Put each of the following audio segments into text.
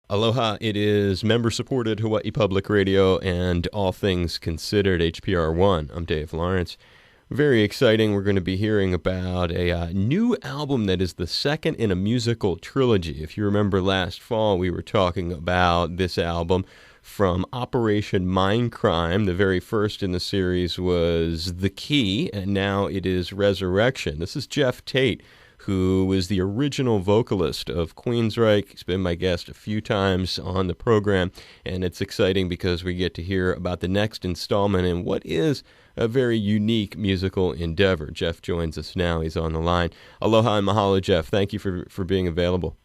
Aloha, it is member-supported Hawaii Public Radio and All Things Considered HPR 1. I'm Dave Lawrence. Very exciting. We're going to be hearing about a new album that is the second in a musical trilogy. If you remember last fall, we were talking about this album from Operation Mindcrime. The very first in the series was The Key, and now it is Resurrection. This is Geoff Tate, who was the original vocalist of Queensryche. He's been my guest a few times on the program, and it's exciting because we get to hear about the next installment in what is a very unique musical endeavor. Geoff joins us now. He's on the line. Aloha and mahalo, Geoff. Thank you for being available.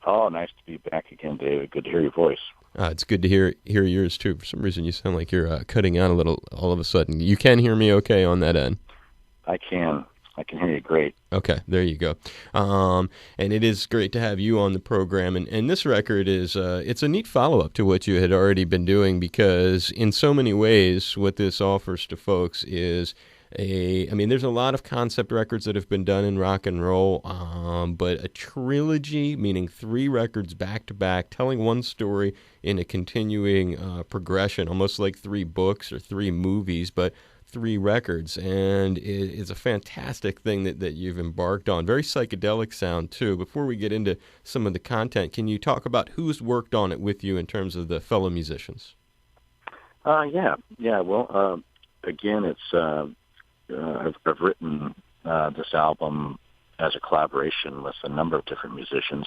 Oh, nice to be back again, David. Good to hear your voice. It's good to hear yours, too. For some reason, you sound like you're cutting out a little all of a sudden. You can hear me okay on that end? I can hear you great. Okay, there you go. And it is great to have you on the program. And this record is it's a neat follow-up to what you had already been doing, because in so many ways what this offers to folks is there's a lot of concept records that have been done in rock and roll, but a trilogy, meaning 3 records back-to-back, telling one story in a continuing progression, almost like 3 books or 3 movies, but 3 records, and it's a fantastic thing that you've embarked on. Very psychedelic sound, too. Before we get into some of the content, can you talk about who's worked on it with you in terms of the fellow musicians? Yeah. Well, again, it's I've written this album as a collaboration with a number of different musicians,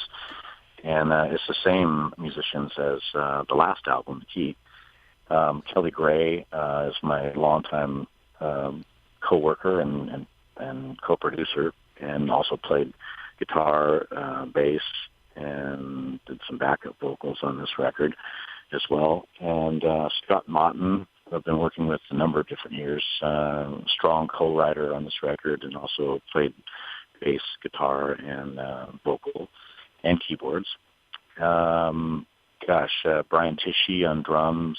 and it's the same musicians as the last album, The Key. Kelly Gray is my longtime co-worker and co-producer, and also played guitar, bass, and did some backup vocals on this record as well. And Scott Motton, who I've been working with a number of different years, strong co-writer on this record, and also played bass, guitar, and vocal and keyboards. Brian Tichy on drums,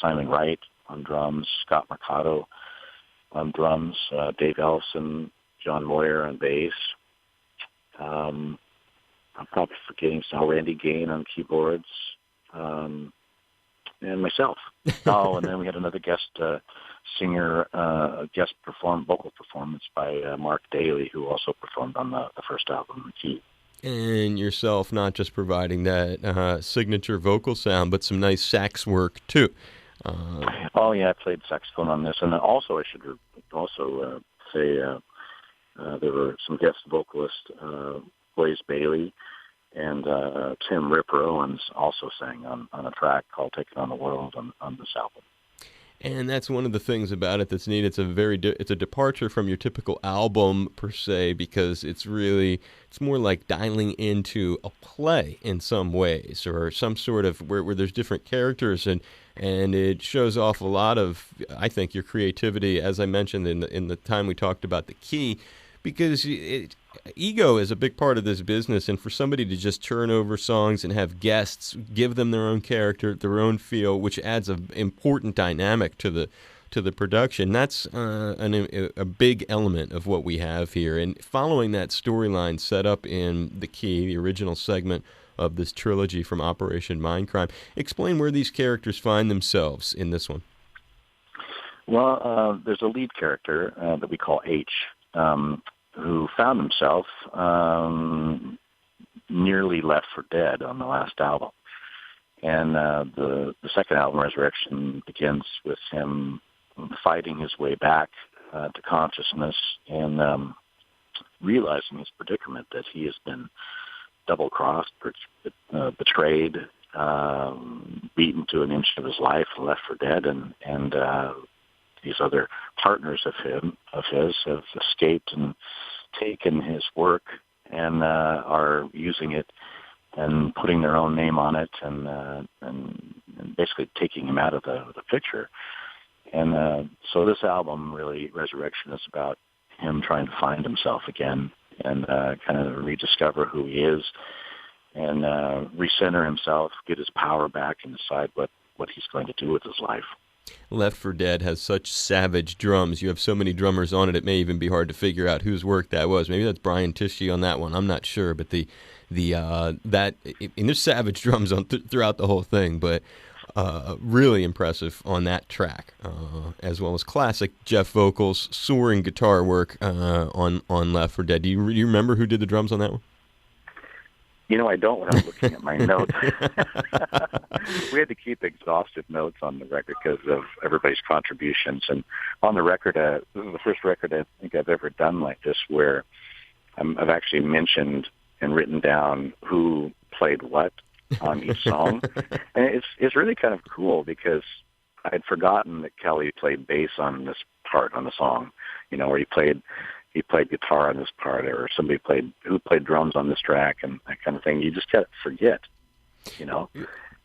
Simon Wright on drums, Scott Mercado on drums, Dave Ellison, John Moyer on bass. I'm probably forgetting Randy Gain on keyboards, and myself. And then we had another guest singer, vocal performance by Mark Daly, who also performed on the first album, The Key. And yourself not just providing that signature vocal sound, but some nice sax work, too. I played saxophone on this. And also, I should say there were some guest vocalists, Blaze Bailey and Tim Ripper Owens also sang on a track called Taking on the World on this album. And that's one of the things about it that's neat. It's a departure from your typical album per se, because it's more like dialing into a play in some ways, or some sort of where there's different characters, and it shows off a lot of, I think, your creativity, as I mentioned in the time we talked about The Key, because ego is a big part of this business, and for somebody to just turn over songs and have guests give them their own character, their own feel, which adds an important dynamic to the production, that's a big element of what we have here. And following that storyline set up in The Key, the original segment of this trilogy from Operation Mindcrime, explain where these characters find themselves in this one. Well, there's a lead character that we call H, who found himself nearly left for dead on the last album. And the second album, Resurrection, begins with him fighting his way back to consciousness and realizing his predicament, that he has been double-crossed, betrayed, beaten to an inch of his life, left for dead, and these other partners of his have escaped and taken his work and are using it and putting their own name on it, and basically taking him out of the picture. And so this album, really, Resurrection, is about him trying to find himself again and kind of rediscover who he is, and recenter himself, get his power back, and decide what he's going to do with his life. Left for Dead has such savage drums. You have so many drummers on it, it may even be hard to figure out whose work that was. Maybe that's Brian Tichy on that one. I'm not sure, but the that and there's savage drums on throughout the whole thing, but really impressive on that track, as well as classic Geoff vocals, soaring guitar work on Left 4 Dead. Do you remember who did the drums on that one? I don't when I'm looking at my notes. We had to keep exhaustive notes on the record because of everybody's contributions. And on the record, this is the first record I think I've ever done like this where I've actually mentioned and written down who played what on each song. And it's really kind of cool because I'd forgotten that Kelly played bass on this part on the song, where he played guitar on this part, or somebody who played drums on this track, and that kind of thing. You just can't forget,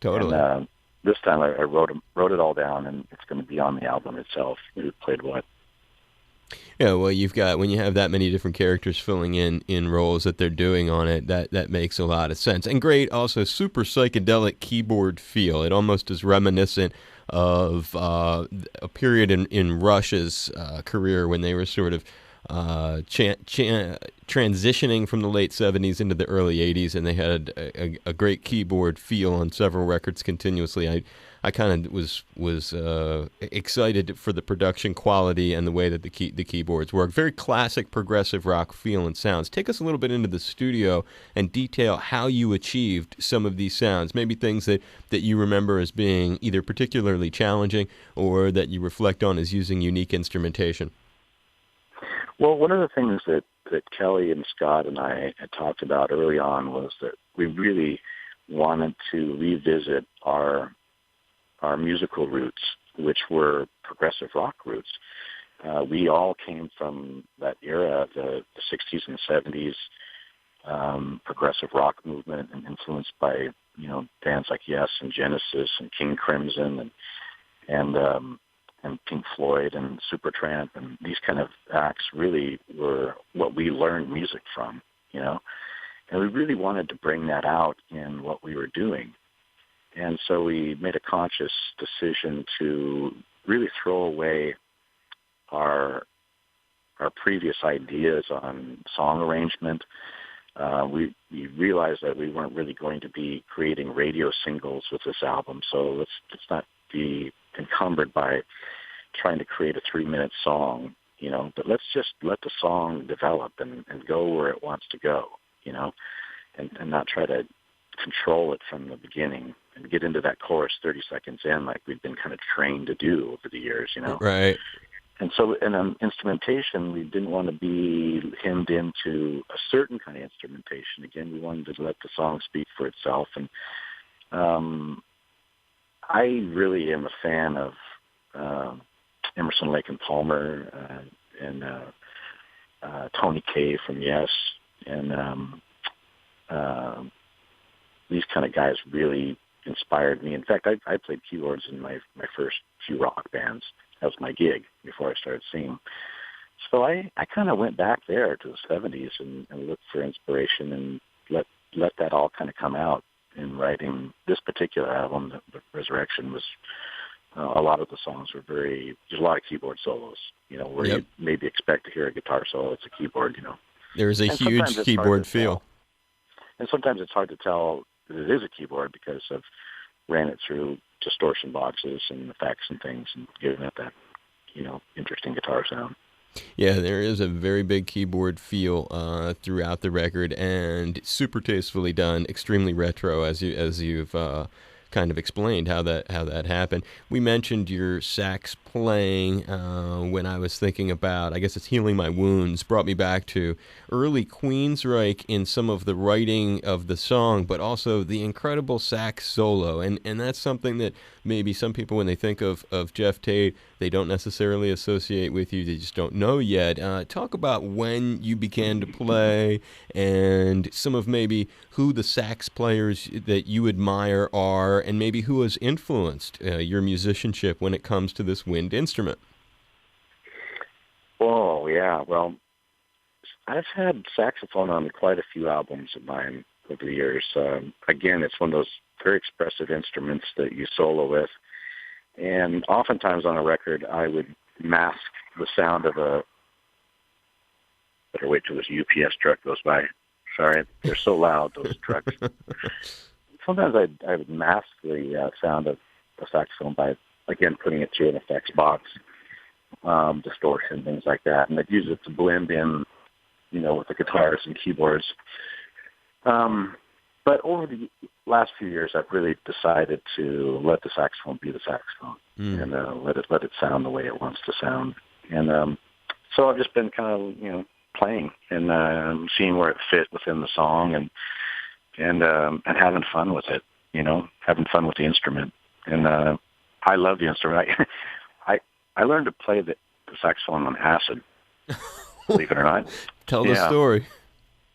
Totally. And, this time I wrote it all down, and it's going to be on the album itself, who played what. Yeah, well, you've got, when you have that many different characters filling in roles that they're doing on it, that makes a lot of sense. And great, also super psychedelic keyboard feel. It almost is reminiscent of a period in Rush's career when they were sort of transitioning from the late 70s into the early 80s, and they had a great keyboard feel on several records continuously. I kind of was excited for the production quality and the way that the keyboards work. Very classic progressive rock feel and sounds. Take us a little bit into the studio and detail how you achieved some of these sounds, maybe things that you remember as being either particularly challenging or that you reflect on as using unique instrumentation. Well, one of the things that Kelly and Scott and I had talked about early on was that we really wanted to revisit our musical roots, which were progressive rock roots. We all came from that era, the 60s and 70s, progressive rock movement, and influenced by bands like Yes and Genesis and King Crimson and Pink Floyd and Supertramp, and these kind of acts really were what we learned music from, and we really wanted to bring that out in what we were doing. And so we made a conscious decision to really throw away our previous ideas on song arrangement. We realized that we weren't really going to be creating radio singles with this album, so let's not be encumbered by trying to create a 3-minute song, but let's just let the song develop and go where it wants to go, and not try to control it from the beginning and get into that chorus 30 seconds in like we've been kind of trained to do over the years, Right. And so in instrumentation, we didn't want to be hemmed into a certain kind of instrumentation. Again, we wanted to let the song speak for itself. And I really am a fan of Emerson, Lake and Palmer and Tony Kaye from Yes. And these kind of guys really inspired me. In fact, I played keyboards in my first few rock bands. That was my gig before I started singing. So I kind of went back there to the 70s and looked for inspiration and let that all kind of come out in writing this particular album. The Resurrection was, a lot of the songs were there's a lot of keyboard solos, where you maybe expect to hear a guitar solo. It's a keyboard, There's a huge keyboard feel. And sometimes it's hard to tell that it is a keyboard because I've ran it through distortion boxes and effects and things and given it that, interesting guitar sound. Yeah, there is a very big keyboard feel throughout the record, and super tastefully done, extremely retro, as you've kind of explained how that happened. We mentioned your sax playing when I was thinking about, I guess it's Healing My Wounds, brought me back to early Queensryche in some of the writing of the song, but also the incredible sax solo. And that's something that maybe some people, when they think of Geoff Tate, they don't necessarily associate with you. They just don't know yet. Talk about when you began to play and some of maybe who the sax players that you admire are, and maybe who has influenced your musicianship when it comes to this wind instrument. Oh, yeah. Well, I've had saxophone on quite a few albums of mine over the years. Again, it's one of those very expressive instruments that you solo with. And oftentimes on a record, I would mask the sound of better wait till this UPS truck goes by. Sorry, they're so loud, those trucks. Sometimes I would mask the sound of the saxophone by, again, putting it through an effects box, distortion, things like that, and I'd use it to blend in, with the guitars and keyboards. But over the last few years, I've really decided to let the saxophone be the saxophone and let it sound the way it wants to sound. And so I've just been kind of, playing and seeing where it fit within the song and having fun with it, having fun with the instrument. And I love the instrument. I learned to play the saxophone on acid, believe it or not. Tell the story.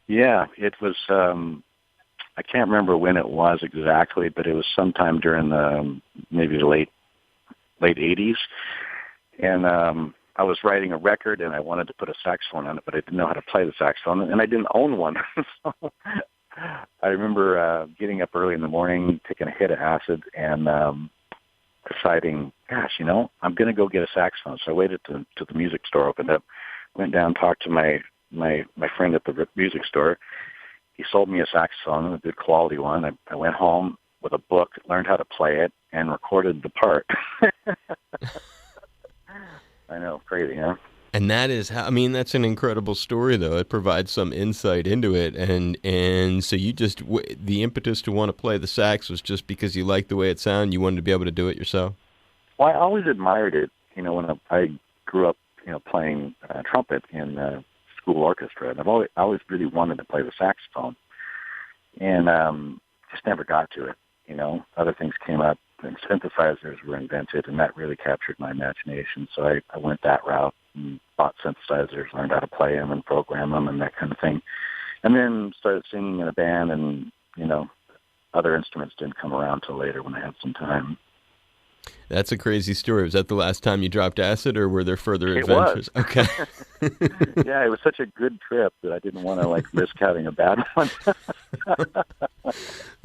Yeah, it was, I can't remember when it was exactly, but it was sometime during maybe the late 80s. And I was writing a record, and I wanted to put a saxophone on it, but I didn't know how to play the saxophone, and I didn't own one. So I remember getting up early in the morning, taking a hit of acid, and deciding, gosh, I'm going to go get a saxophone. So I waited till the music store opened up, went down, talked to my friend at the music store. He sold me a saxophone, a good quality one. I went home with a book, learned how to play it, and recorded the part. I know, crazy, huh? And that is how, that's an incredible story, though. It provides some insight into it. And so you just, the impetus to want to play the sax was just because you liked the way it sounded, you wanted to be able to do it yourself? Well, I always admired it. When I grew up, playing trumpet in school orchestra, and I've always really wanted to play the saxophone. And just never got to it, Other things came up, and synthesizers were invented, and that really captured my imagination. So I went that route and bought synthesizers, learned how to play them and program them and that kind of thing. And then started singing in a band, and, other instruments didn't come around till later when I had some time. That's a crazy story. Was that the last time you dropped acid, or were there further It adventures? Was. Okay. Yeah, it was such a good trip that I didn't want to risk having a bad one.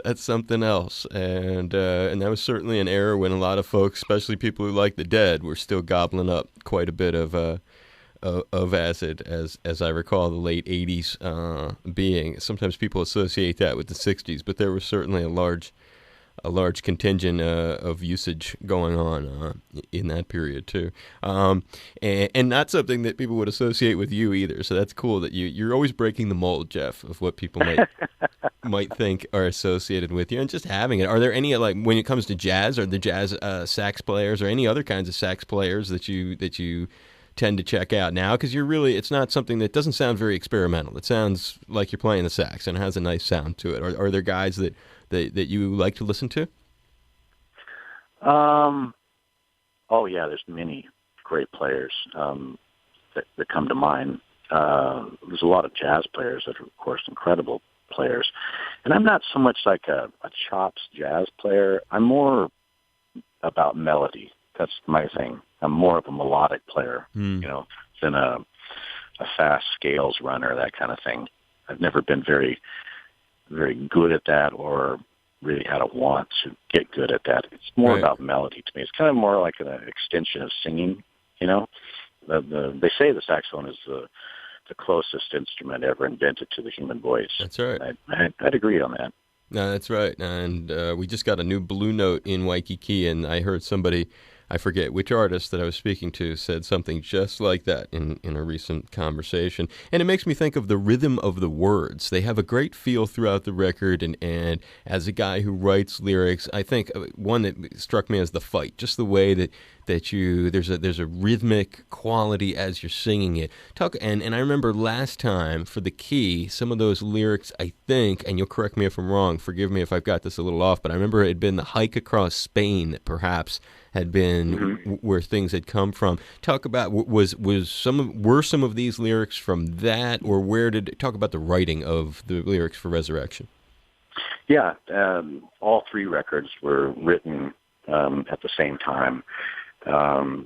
That's something else, and that was certainly an era when a lot of folks, especially people who like the Dead, were still gobbling up quite a bit of acid, as I recall the late '80s being. Sometimes people associate that with the '60s, but there was certainly a large contingent of usage going on in that period too, and not something that people would associate with you either. So that's cool that you're always breaking the mold, Geoff, of what people might think are associated with you, and just having it. Are there any, when it comes to jazz, are the jazz sax players or any other kinds of sax players that you tend to check out now? Because it's not something that doesn't sound very experimental. It sounds like you're playing the sax and it has a nice sound to it. Are there guys that you like to listen to? Oh yeah, there's many great players that come to mind. There's a lot of jazz players that are, of course, incredible players. And I'm not so much like a chops jazz player. I'm more about melody. That's my thing. I'm more of a melodic player, than a fast scales runner, that kind of thing. I've never been very, very good at that, or really had a want to get good at that. It's more about melody to me. It's kind of more like an extension of singing, They say the saxophone is the closest instrument ever invented to the human voice. That's right. I'd agree on that. No, that's right. And we just got a new Blue Note in Waikiki, and I heard somebody, I forget which artist that I was speaking to, said something just like that in a recent conversation. And it makes me think of the rhythm of the words. They have a great feel throughout the record, and as a guy who writes lyrics, I think one that struck me as the fight, just the way that there's a rhythmic quality as you're singing it. And I remember last time for the key, some of those lyrics, I think, and you'll correct me if I'm wrong, forgive me if I've got this a little off, but I remember it had been the hike across Spain that perhaps had been where things had come from. Talk about, were some of these lyrics from that, or talk about the writing of the lyrics for Resurrection? Yeah, all three records were written at the same time. The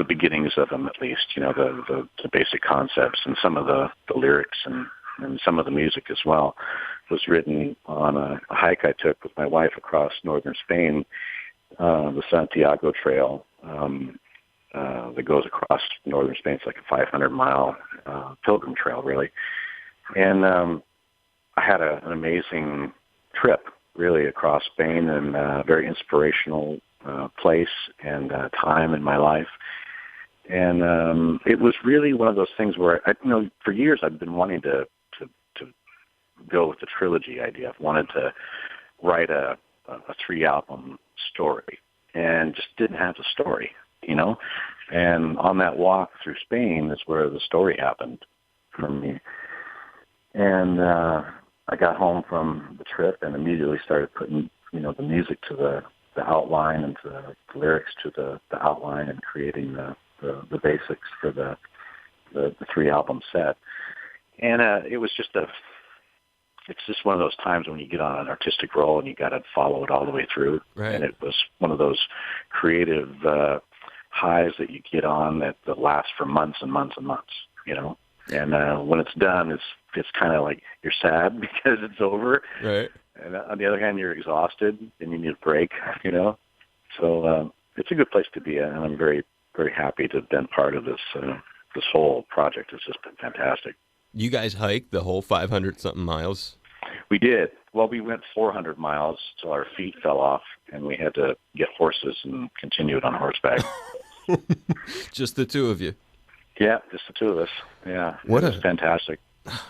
beginnings of them, at least, the basic concepts, and some of the lyrics and some of the music as well, was written on a hike I took with my wife across northern Spain, the Santiago Trail that goes across northern Spain. It's like a 500-mile pilgrim trail, really. And I had an amazing trip, really, across Spain, and a very inspirational place and time in my life. And it was really one of those things where, for years I've been wanting to go with the trilogy idea. I've wanted to write a 3-album story, and just didn't have the story, And on that walk through Spain is where the story happened for me. And I got home from the trip and immediately started putting, the music to the outline and to the lyrics to the outline, and creating the basics for the 3-album set. And it was just it's just one of those times when you get on an artistic roll and you got to follow it all the way through. Right. And it was one of those creative highs that you get on that last for months and months and months, And when it's done, it's kind of like you're sad because it's over. Right. And on the other hand, you're exhausted and you need a break, So it's a good place to be at, and I'm very, very happy to have been part of this whole project. It's just been fantastic. You guys hiked the whole 500-something miles? We did. Well, we went 400 miles till our feet fell off, and we had to get horses and continue it on horseback. Just the two of you? Yeah, just the two of us. Yeah, it was fantastic.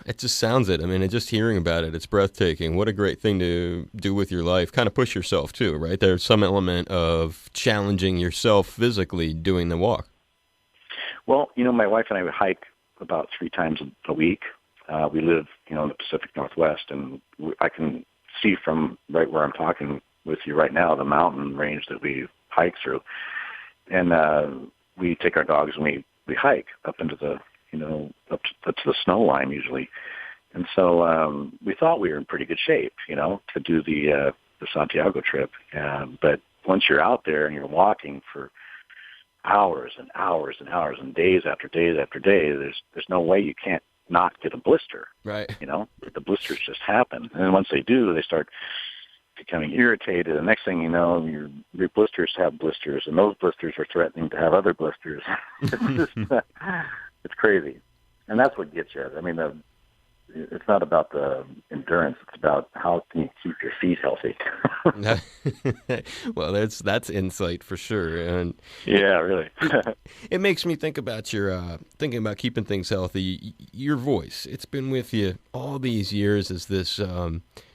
It just sounds it. I mean, just hearing about it, it's breathtaking. What a great thing to do with your life. Kind of push yourself, too, right? There's some element of challenging yourself physically doing the walk. Well, my wife and I would hike about 3 times a week. We live, in the Pacific Northwest, and I can see from right where I'm talking with you right now, the mountain range that we hike through. And we take our dogs and we hike up into the, up to the snow line usually. And so we thought we were in pretty good shape, to do the Santiago trip. But once you're out there and you're walking for hours and hours and hours and days after days after day, there's no way you can't not get a blister. Right. The blisters just happen. And then once they do, they start becoming irritated. The next thing you know, your blisters have blisters, and those blisters are threatening to have other blisters. It's just, it's crazy. And that's what gets you. I mean, it's not about the endurance. It's about how can you keep your feet healthy. Well, that's insight for sure. And yeah, really. It makes me think about your thinking about keeping things healthy. Your voice, it's been with you all these years as this.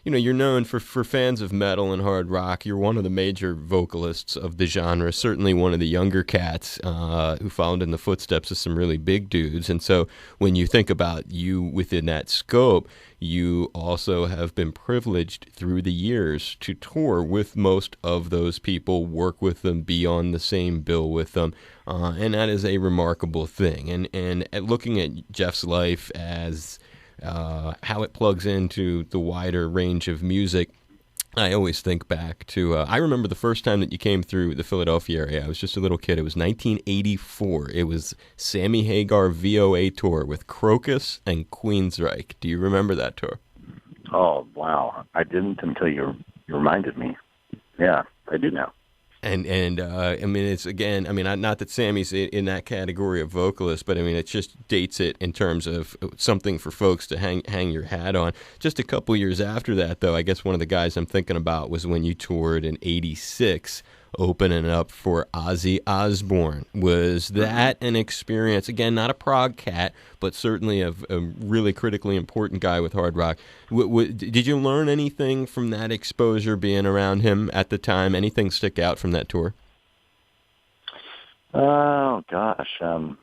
You're known for fans of metal and hard rock. You're one of the major vocalists of the genre, certainly one of the younger cats who followed in the footsteps of some really big dudes. And so when you think about you within that scope, you also have been privileged through the years to tour with most of those people, work with them, be on the same bill with them. And that is a remarkable thing. And looking at Geoff's life as how it plugs into the wider range of music, I always think back to, I remember the first time that you came through the Philadelphia area. I was just a little kid. It was 1984. It was Sammy Hagar VOA tour with Crocus and Queensryche. Do you remember that tour? Oh, wow. I didn't until you reminded me. Yeah, I do now. And I mean, it's again, I mean, not that Sammy's in that category of vocalist, but I mean, it just dates it in terms of something for folks to hang your hat on. Just a couple years after that, though, I guess one of the guys I'm thinking about was when you toured in '86, opening up for Ozzy Osbourne. Was that an experience? Again, not a prog cat, but certainly a really critically important guy with hard rock. Did you learn anything from that exposure being around him at the time? Anything stick out from that tour? Oh, gosh. Well,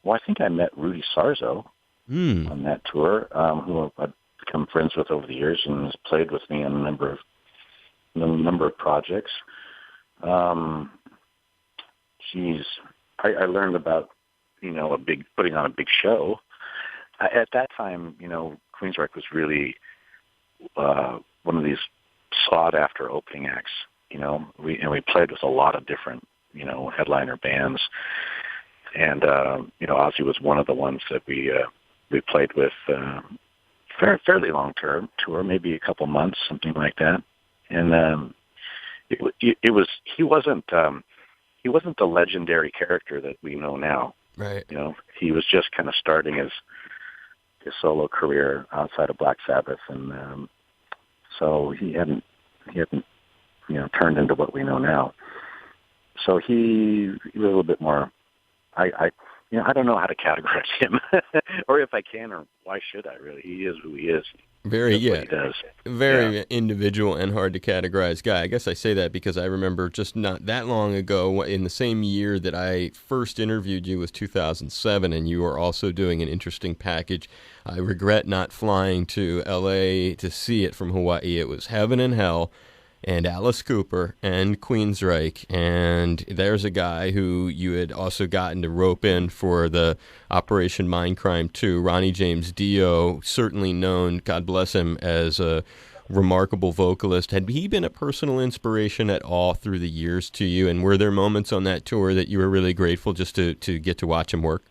I think I met Rudy Sarzo on that tour, who I've become friends with over the years and has played with me on a number of projects. I learned about, putting on a big show. At that time, Queensryche was really one of these sought-after opening acts. We played with a lot of different, headliner bands, and Ozzy was one of the ones that we played with fairly long-term tour, maybe a couple months, something like that, and. He wasn't the legendary character that we know now. Right. He was just kind of starting his his solo career outside of Black Sabbath, and so he hadn't turned into what we know now. So he was a little bit more. I don't know how to categorize him, or if I can, or why should I? Really, he is who he is. Very, That's what he does. Very individual and hard to categorize guy. I guess I say that because I remember just not that long ago, in the same year that I first interviewed you was 2007, and you were also doing an interesting package. I regret not flying to L.A. to see it from Hawaii. It was Heaven and Hell, and Alice Cooper, and Queensryche, and there's a guy who you had also gotten to rope in for the Operation Mindcrime 2, Ronnie James Dio, certainly known, God bless him, as a remarkable vocalist. Had he been a personal inspiration at all through the years to you, and were there moments on that tour that you were really grateful just to get to watch him work?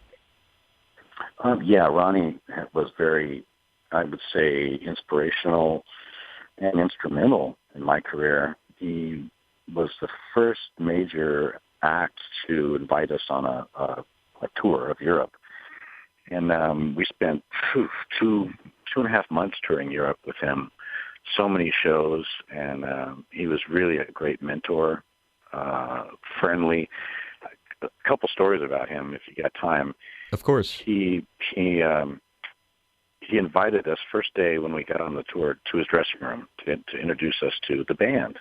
Yeah, Ronnie was very, I would say, inspirational and instrumental in my career. He was the first major act to invite us on a tour of Europe. And we spent two and a half months touring Europe with him. So many shows, and he was really a great mentor, friendly. A couple stories about him, if you got time. Of course. He invited us first day when we got on the tour to his dressing room to introduce us to the band.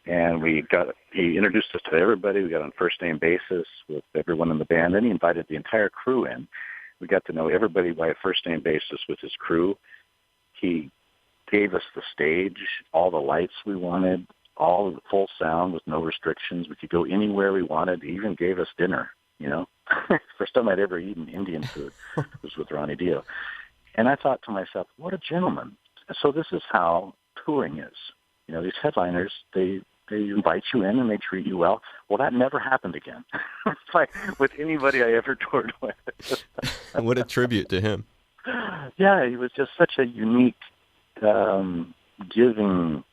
And he introduced us to everybody. We got on first name basis with everyone in the band. Then he invited the entire crew in. We got to know everybody by a first name basis with his crew. He gave us the stage, all the lights we wanted, all the full sound with no restrictions. We could go anywhere we wanted. He even gave us dinner, First time I'd ever eaten Indian food was with Ronnie Dio. And I thought to myself, what a gentleman. So this is how touring is. These headliners, they invite you in and they treat you well. Well, that never happened again. Like with anybody I ever toured with. What a tribute to him. Yeah, he was just such a unique, giving,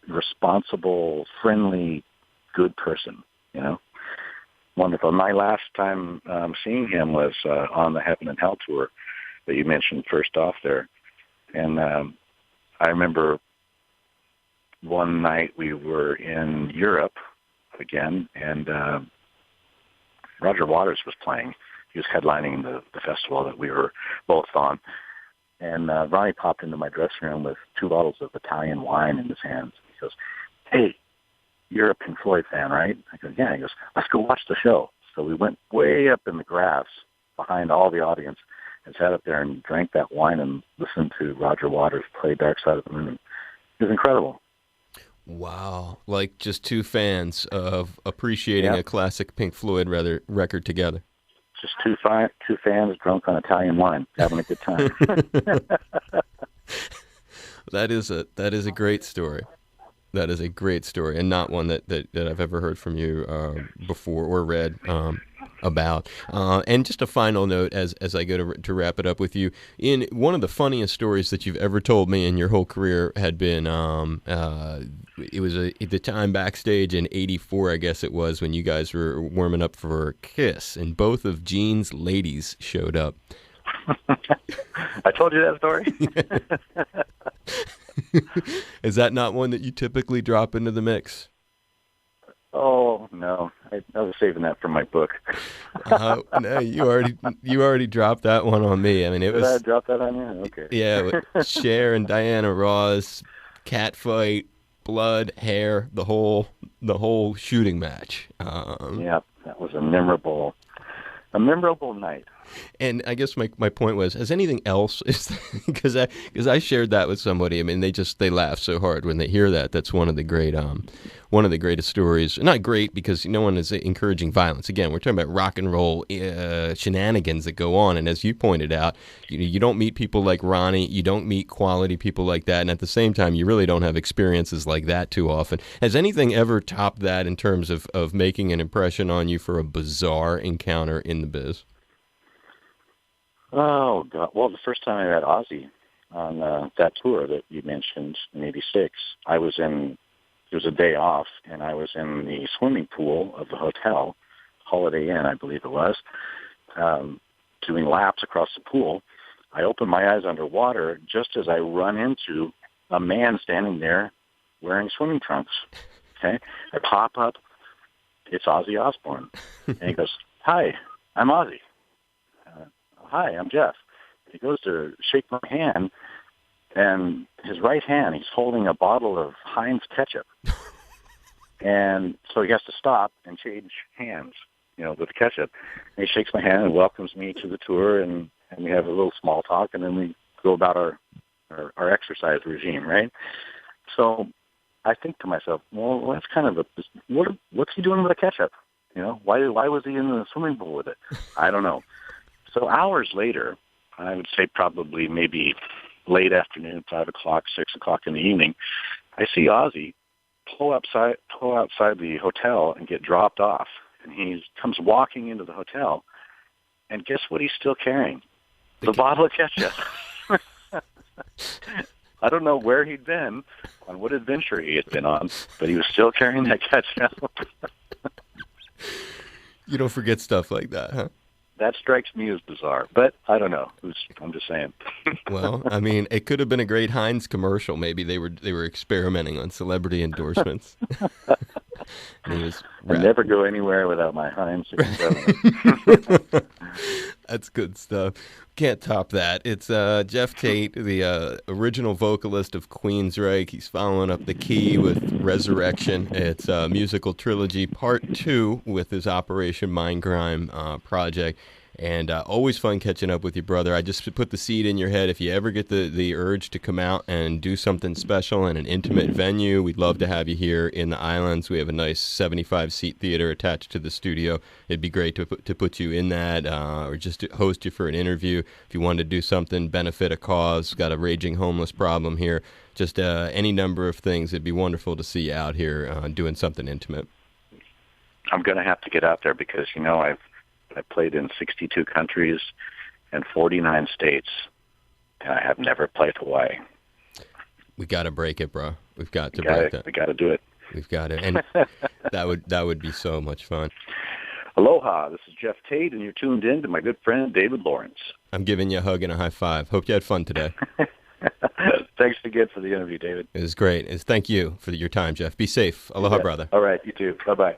responsible, friendly, good person, Wonderful. My last time seeing him was on the Heaven and Hell tour that you mentioned first off there. And I remember one night we were in Europe again, and Roger Waters was playing. He was headlining the festival that we were both on. And Ronnie popped into my dressing room with 2 bottles of Italian wine in his hands. He goes, "Hey, you're a Pink Floyd fan, right?" I go, "Yeah." He goes, "Let's go watch the show." So we went way up in the grass behind all the audience and sat up there and drank that wine and listened to Roger Waters play Dark Side of the Moon. It was incredible. Wow. Like just 2 fans of appreciating a classic Pink Floyd record together. Just two fans drunk on Italian wine, having a good time. That is a great story. That is a great story, and not one that I've ever heard from you before or read about. And just a final note as I go to wrap it up with you. In one of the funniest stories that you've ever told me in your whole career had been it was at the time backstage in '84, I guess it was, when you guys were warming up for Kiss, and both of Gene's ladies showed up. I told you that story. Is that not one that you typically drop into the mix? Oh no, I was saving that for my book. No, you already dropped that one on me. I mean, Did I drop that on you? Okay. Yeah, Cher and Diana Ross, cat fight, blood, hair, the whole shooting match. Yeah, that was a memorable night. And I guess my point was, has anything else, because I shared that with somebody. I mean, they laugh so hard when they hear that. That's one of the greatest stories. Not great because no one is encouraging violence. Again, we're talking about rock and roll shenanigans that go on. And as you pointed out, you don't meet people like Ronnie. You don't meet quality people like that. And at the same time, you really don't have experiences like that too often. Has anything ever topped that in terms of making an impression on you for a bizarre encounter in the biz? Oh, God. Well, the first time I met Ozzy on that tour that you mentioned in '86, it was a day off, and I was in the swimming pool of the hotel, Holiday Inn, I believe it was, doing laps across the pool. I open my eyes underwater just as I run into a man standing there wearing swimming trunks. Okay, I pop up. It's Ozzy Osbourne, and he goes, "Hi, I'm Ozzy." "Hi, I'm Geoff." He goes to shake my hand, and his right hand, he's holding a bottle of Heinz ketchup. And so he has to stop and change hands, with ketchup. And he shakes my hand and welcomes me to the tour, and we have a little small talk, and then we go about our exercise regime, right? So I think to myself, well, that's kind of what's he doing with the ketchup? Why was he in the swimming pool with it? I don't know. So hours later, I would say probably maybe late afternoon, 5 o'clock, 6 o'clock in the evening, I see Ozzy pull outside the hotel and get dropped off. And he comes walking into the hotel, and guess what he's still carrying? The bottle of ketchup. I don't know where he'd been, on what adventure he had been on, but he was still carrying that ketchup. You don't forget stuff like that, huh? That strikes me as bizarre, but I don't know. I'm just saying. Well, I mean, it could have been a great Heinz commercial. Maybe they were experimenting on celebrity endorsements. And I never go anywhere without my Heinz 67. That's good stuff. Can't top that. It's Geoff Tate, the original vocalist of Queensryche. He's following up the key with Resurrection. It's a musical trilogy, part 2, with his Operation Mindcrime project. And always fun catching up with you, brother. I just put the seed in your head. If you ever get the urge to come out and do something special in an intimate venue, we'd love to have you here in the islands. We have a nice 75-seat theater attached to the studio. It'd be great to put you in that, or just to host you for an interview. If you wanted to do something, benefit a cause, got a raging homeless problem here, just any number of things. It'd be wonderful to see you out here doing something intimate. I'm going to have to get out there because, I played in 62 countries and 49 states, and I have never played Hawaii. We got to break it, bro. We've got to break that. We got to do it. We've got it, and that would be so much fun. Aloha, this is Geoff Tate, and you're tuned in to my good friend David Lawrence. I'm giving you a hug and a high five. Hope you had fun today. Thanks again for the interview, David. It was great. Thank you for your time, Geoff. Be safe. Aloha, brother. All right, you too. Bye-bye.